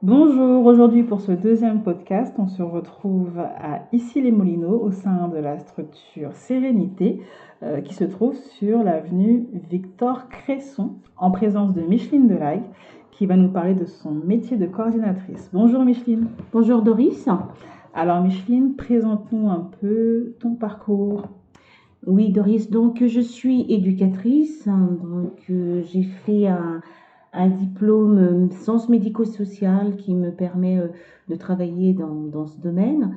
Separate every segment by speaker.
Speaker 1: Bonjour, aujourd'hui pour ce deuxième podcast, on se retrouve à Issy-les-Moulineaux au sein de la structure Sérénité qui se trouve sur l'avenue Victor Cresson en présence de Micheline Delague qui va nous parler de son métier de coordinatrice. Bonjour Micheline.
Speaker 2: Bonjour Doris.
Speaker 1: Alors Micheline, présente-nous un peu ton parcours.
Speaker 2: Oui Doris, donc je suis éducatrice, j'ai fait un diplôme sciences médico-sociales qui me permet de travailler dans ce domaine.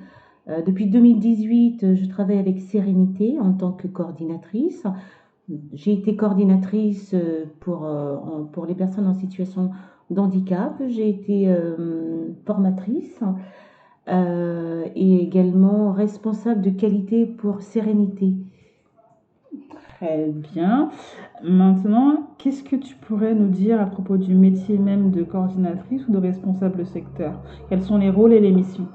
Speaker 2: Depuis 2018, je travaille avec Sérénité en tant que coordinatrice. J'ai été coordinatrice pour les personnes en situation de handicap. J'ai été formatrice et également responsable de qualité pour Sérénité.
Speaker 1: Très bien. Maintenant, qu'est-ce que tu pourrais nous dire à propos du métier même de coordinatrice ou de responsable secteur? Quels sont les rôles et les missions?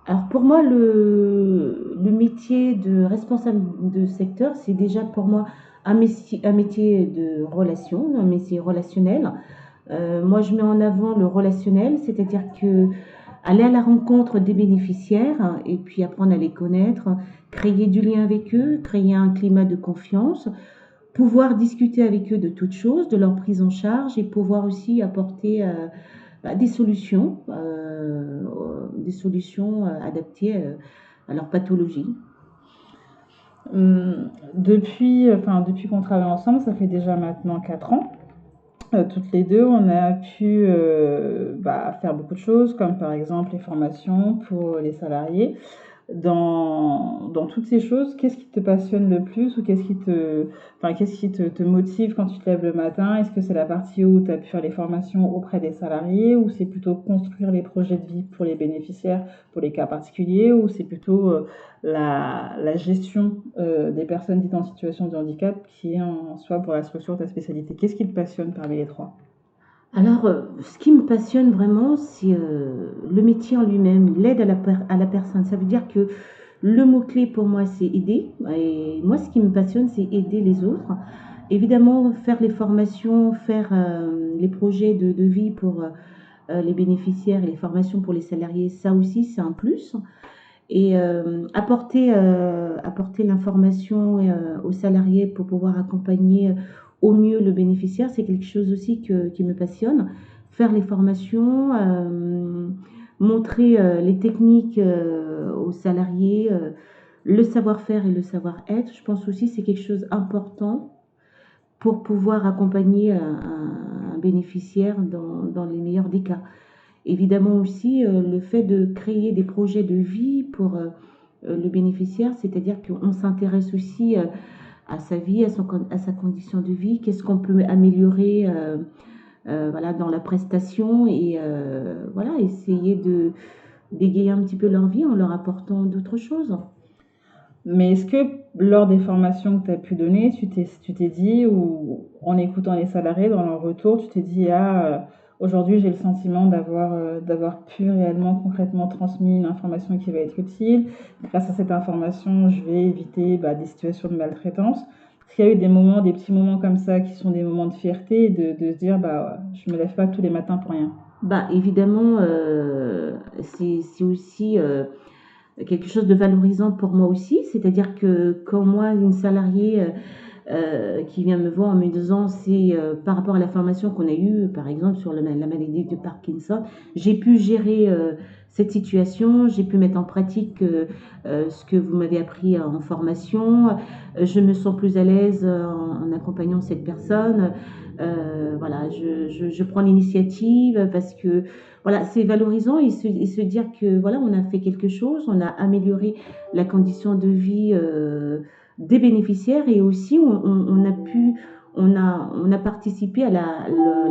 Speaker 2: Alors pour moi, le métier de responsable de secteur, c'est déjà pour moi un métier de relation, un métier relationnel. Moi, je mets en avant le relationnel, c'est-à-dire que aller à la rencontre des bénéficiaires et puis apprendre à les connaître, créer du lien avec eux, créer un climat de confiance, pouvoir discuter avec eux de toutes choses, de leur prise en charge et pouvoir aussi apporter des solutions adaptées à leur pathologie.
Speaker 1: Depuis qu'on travaille ensemble, ça fait déjà maintenant 4 ans. Toutes les deux, on a pu faire beaucoup de choses, comme par exemple les formations pour les salariés. Dans toutes ces choses, qu'est-ce qui te passionne le plus ou qu'est-ce qui te motive quand tu te lèves le matin? Est-ce que c'est la partie où tu as pu faire les formations auprès des salariés ou c'est plutôt construire les projets de vie pour les bénéficiaires, pour les cas particuliers ou c'est plutôt la gestion des personnes dites en situation de handicap qui est en soi pour la structure de ta spécialité? Qu'est-ce qui te passionne parmi les trois?
Speaker 2: Alors, ce qui me passionne vraiment, c'est le métier en lui-même, l'aide à la personne. Ça veut dire que le mot-clé pour moi, c'est aider. Et moi, ce qui me passionne, c'est aider les autres. Évidemment, faire les formations, faire les projets de vie pour les bénéficiaires et les formations pour les salariés, ça aussi, c'est un plus. Et apporter l'information aux salariés pour pouvoir accompagner au mieux le bénéficiaire, c'est quelque chose aussi qui me passionne. Faire les formations, montrer les techniques aux salariés, le savoir-faire et le savoir-être, je pense aussi que c'est quelque chose d'important pour pouvoir accompagner un bénéficiaire dans les meilleurs des cas. Évidemment aussi, le fait de créer des projets de vie pour le bénéficiaire, c'est-à-dire qu'on s'intéresse aussi à sa vie, à sa condition de vie, qu'est-ce qu'on peut améliorer voilà, dans la prestation et voilà, essayer d'égayer un petit peu leur vie en leur apportant d'autres choses.
Speaker 1: Mais est-ce que lors des formations que tu as pu donner, tu t'es dit, ou en écoutant les salariés dans leur retour, tu t'es dit, aujourd'hui j'ai le sentiment d'avoir pu réellement concrètement transmis une information qui va être utile. Grâce à cette information, je vais éviter des situations de maltraitance. Est-ce qu'il y a eu des petits moments comme ça qui sont des moments de fierté et de se dire, je me lève pas tous les matins pour rien?
Speaker 2: Bah, évidemment, c'est aussi quelque chose de valorisant pour moi aussi, c'est-à-dire que quand moi, une salariée qui vient me voir en me disant c'est par rapport à la formation qu'on a eue, par exemple sur la maladie de Parkinson, j'ai pu gérer cette situation, j'ai pu mettre en pratique ce que vous m'avez appris en formation, je me sens plus à l'aise en accompagnant cette personne. Voilà, je prends l'initiative parce que voilà, c'est valorisant et se dire que voilà, on a fait quelque chose, on a amélioré la condition de vie des bénéficiaires et aussi on a participé à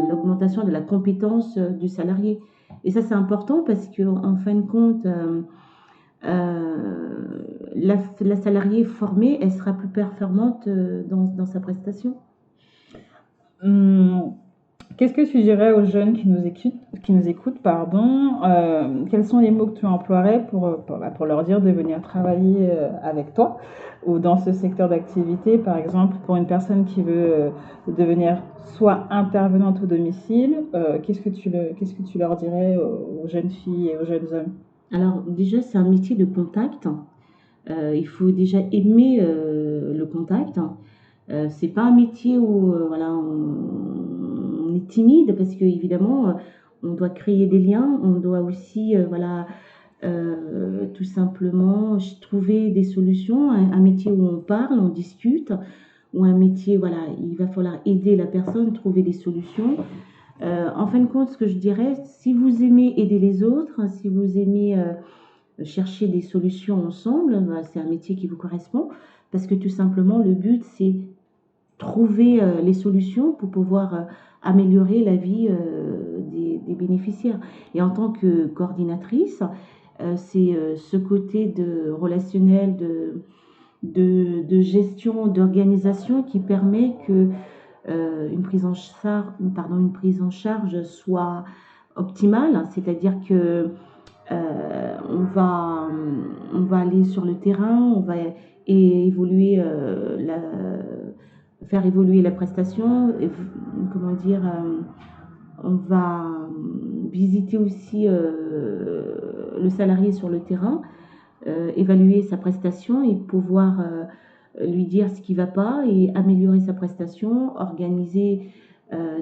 Speaker 2: l'augmentation de la compétence du salarié. Et ça, c'est important parce qu'en fin de compte, la salariée formée, elle sera plus performante dans sa prestation.
Speaker 1: Hum, Qu'est-ce que tu dirais aux jeunes qui nous écoutent, pardon, quels sont les mots que tu emploierais pour leur dire de venir travailler avec toi ou dans ce secteur d'activité, par exemple, pour une personne qui veut devenir soit intervenante au domicile, qu'est-ce que tu leur dirais aux jeunes filles et aux jeunes hommes?
Speaker 2: Alors déjà, c'est un métier de contact. Il faut déjà aimer le contact. C'est pas un métier où voilà, on est timide parce que évidemment, on doit créer des liens, on doit aussi voilà, tout simplement trouver des solutions. Un métier où on parle, on discute, ou un métier, voilà, il va falloir aider la personne, trouver des solutions. En fin de compte, ce que je dirais, si vous aimez aider les autres, si vous aimez chercher des solutions ensemble, bah, c'est un métier qui vous correspond, parce que tout simplement, le but, c'est trouver les solutions pour pouvoir améliorer la vie des bénéficiaires. Et en tant que coordinatrice, c'est ce côté de relationnel, de gestion, d'organisation qui permet que une prise en charge soit optimale, c'est-à-dire que on va aller sur le terrain, on va évoluer faire évoluer la prestation, comment dire, on va visiter aussi le salarié sur le terrain, évaluer sa prestation et pouvoir lui dire ce qui ne va pas et améliorer sa prestation, organiser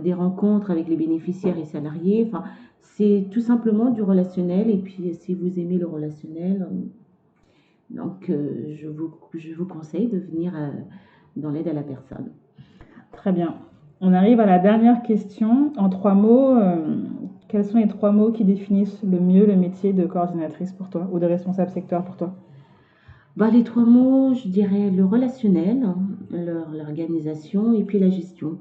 Speaker 2: des rencontres avec les bénéficiaires et salariés. Enfin, c'est tout simplement du relationnel. Et puis, si vous aimez le relationnel, donc je vous conseille de venir dans l'aide à la personne.
Speaker 1: Très bien. On arrive à la dernière question. En 3 mots, quels sont les 3 mots qui définissent le mieux le métier de coordinatrice pour toi ou de responsable secteur pour toi?
Speaker 2: Bah, les 3 mots, je dirais le relationnel, l'organisation et puis la gestion.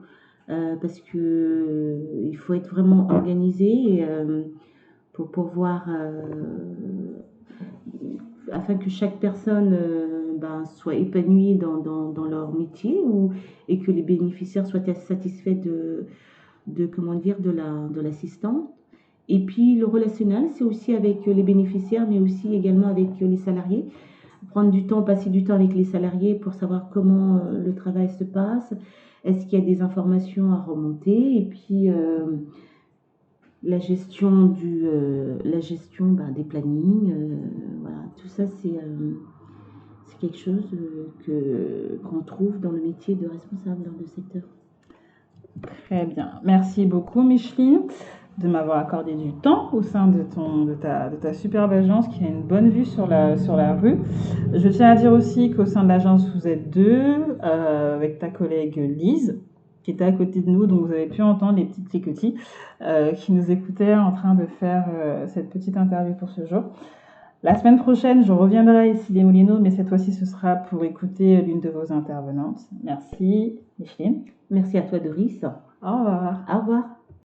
Speaker 2: Parce que il faut être vraiment organisé et, pour pouvoir, afin que chaque personne ben, soit épanouie dans leur métier et que les bénéficiaires soient satisfaits comment dire, de l'assistant. Et puis le relationnel, c'est aussi avec les bénéficiaires, mais aussi également avec les salariés. Prendre du temps, passer du temps avec les salariés pour savoir comment le travail se passe. Est-ce qu'il y a des informations à remonter? Et puis la gestion ben, des plannings. Voilà, tout ça, c'est quelque chose qu'on trouve dans le métier de responsable de secteur.
Speaker 1: Très bien. Merci beaucoup, Micheline, de m'avoir accordé du temps au sein de ta superbe agence qui a une bonne vue sur la rue. Je tiens à dire aussi qu'au sein de l'agence, vous êtes deux, avec ta collègue Lise, qui était à côté de nous, donc vous avez pu entendre les petits cliquetis qui nous écoutaient en train de faire cette petite interview pour ce jour. La semaine prochaine, je reviendrai ici les Moulineaux, mais cette fois-ci, ce sera pour écouter l'une de vos intervenantes. Merci, Micheline.
Speaker 2: Merci à toi, Doris.
Speaker 1: Au revoir.
Speaker 2: Au revoir.